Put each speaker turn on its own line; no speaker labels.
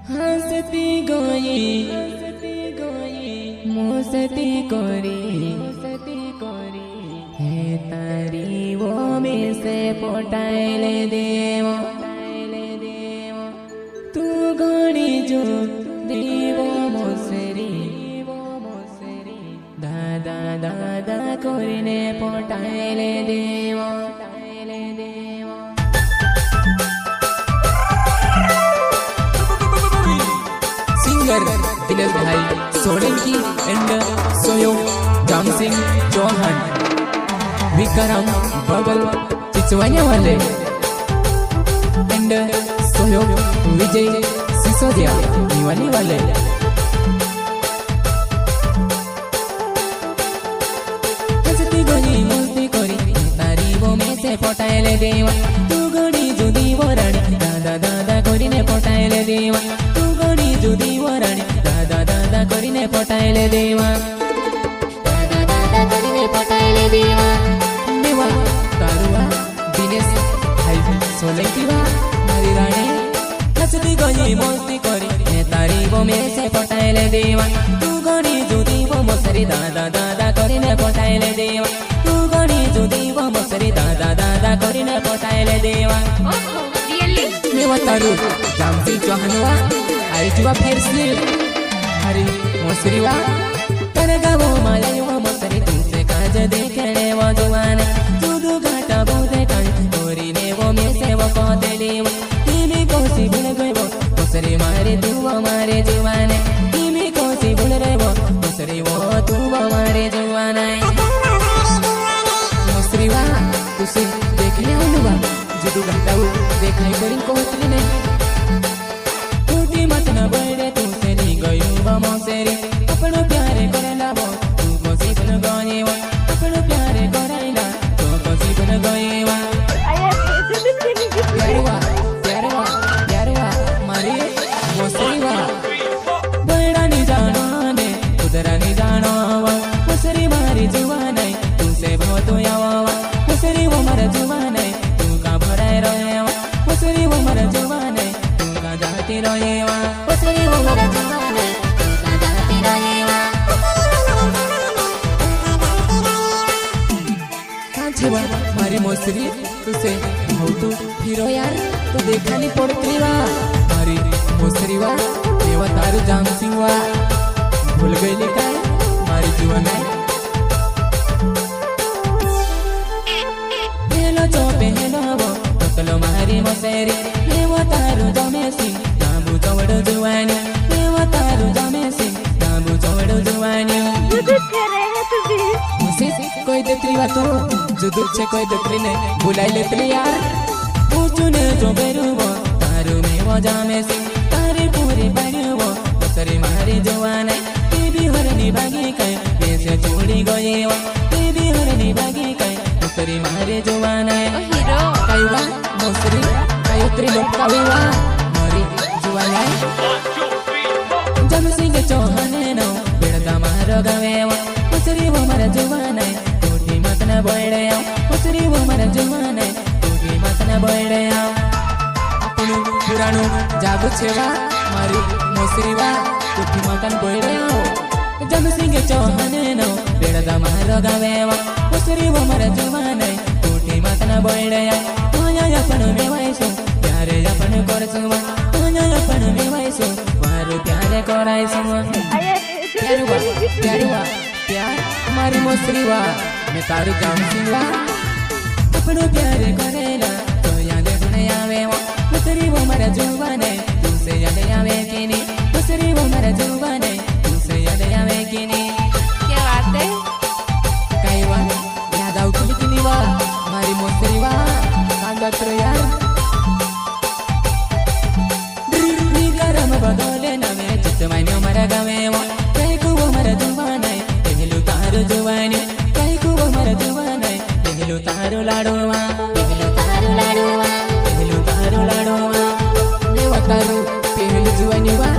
हंसती गई मुसती कोरी है तारी वो में से पोटाइले देव तू गणी जो देवो मोसरी दादा दादा कोरीने पोटाइले देव सिंगर दिनेश भाई सोलंकी एंड सोयोग जामसिंग चौहान विक्रम बबल चिचवाने वाले एंड सोयोग विजय सिसोदिया निवानी वाले हंसती गई मस्ती करी तारी वो में से पोटाइले देवा तू गड़ी जुदी वो रानी दादा दादा करीने पोटाइले देवा तू गड़ी जुदी वो रानी दादा दादा करीने पोटाइले देवा दादा दादा करीने पोटाइले देवा देवा तारुआ दिनेश भाई सोलंकी वा मारी रानी हंसती गई मस्ती करी है तारी वो में से पोटाइले देवा तू गड़ी जुदी वो मोसरी दादा दादा करीने पोटाइले देवा तू गड़ी जुदी वो मोसरी दादा दादा करीने पोटाइले देवा देवा तारू जामसिंग चौहान वा आई जुआ फिर से हरी मोसरी वा तरगा वो माले वो मोसरी तुझसे काज देखने वो जुआन जुदू घाटा बोधे कण गोरी ने वो में से वो कोतेली वो तीमी कोसी बुल गए वो मोसरी मारे तू वो मारे जुआन तीमी कोसी बुल रहे वो मोसरी वो तू वो मारे जुआन मोसरी वा तुझसे देखने आऊँ वा जुदू घाटा वो देखने करीन कोतली नहीं टूटी मत न बड़े तुझसे ली गई वो मोसरी अपनो प्यारे करेला वो तू कोसी बुल गए वो अपनो प्यारे करेला तू कोसी बुल गए वो यारवा मारी मोसरी वा बड़ा नहीं जानो ने उधरा नहीं जानो वा मोसरी मारी जुआन है तुझसे बहुत यावा मोसरी वो मारा जुआन है तू का भराए रहे वा मोसरी वो मारा जुआन है तू का जाती रहे वा मोसरी वो मारा जुआन है तू का जाती रहे वा कांचे वा मारी मोसरी तुझसे बहुत हीरो यार तो देखा नहीं पड़ती वा मारी मोसरी वा देवा तारू जामसिंग वा भूल गई का मारी जुआन है हेलो चोपे हेलो वो तकलो मारी मोसरी देवा तारू जामसिंग दामू चौड़ो जुआनी देवा तारू जामसिंग दामू चौड़ो जुआनी मुझसे कोई देखली वा तो जुदू से कोई देखली नहीं बुलाई लेतली यार पूछने जो बेरुवो तारू में वो जामसिंग तारे पूरे बड़ुवो मोसरी मारी जुआन है तेरी हरनी भागी कई वैसे छोड़ी गई वो तेरी हरनी भागी कई मोसरी मारे जुआन है हीरो काईवा मोसरी कायोत्री लोग कावीवा मारी जुआन है जामसिंग चौहान नो बेड़ता मारो गवेवा मोसरी वो मारा जुआन है टूटी मत न बोले मोसरी वो मारा जुआन है टूटी मत न बोले अपनु पुरानो जागो छेवा मारी मोसरी वा टूटी मत न बोले जामसिंग चौहान नो बेड़ता मारो गवेवा मोसरी वो मारा जुआन है टूटी मत न बोले अपन में वाइसो प्यारे अपन करसुवा अपन में वाइसो मारो प्यारे कराइसो प्यारुआ प्यार मारी मोसरी वा मैं तारू जामसिंग वा अपनो प्यारे करेला तो याद बने आवे वो मोसरी वो मारा जुआन है तुझसे याद आवे कि नहीं मोसरी वो मारा जुआन है तुझसे याद आवे कि नहीं
क्या बात है
काईवा याद आउ कि नहीं वा मारी मोसरी वा कांदा तो यार गरम बदले ना मैं चित मायने मारा गावे वो कहीं को वो मारा जुआन है पहलू तारू जुआनी कहीं को वो मारा जुआन है पहलू तारू लाडोवा पहलू तारू लाडोवा देवा तारू पहलू जुआनी वा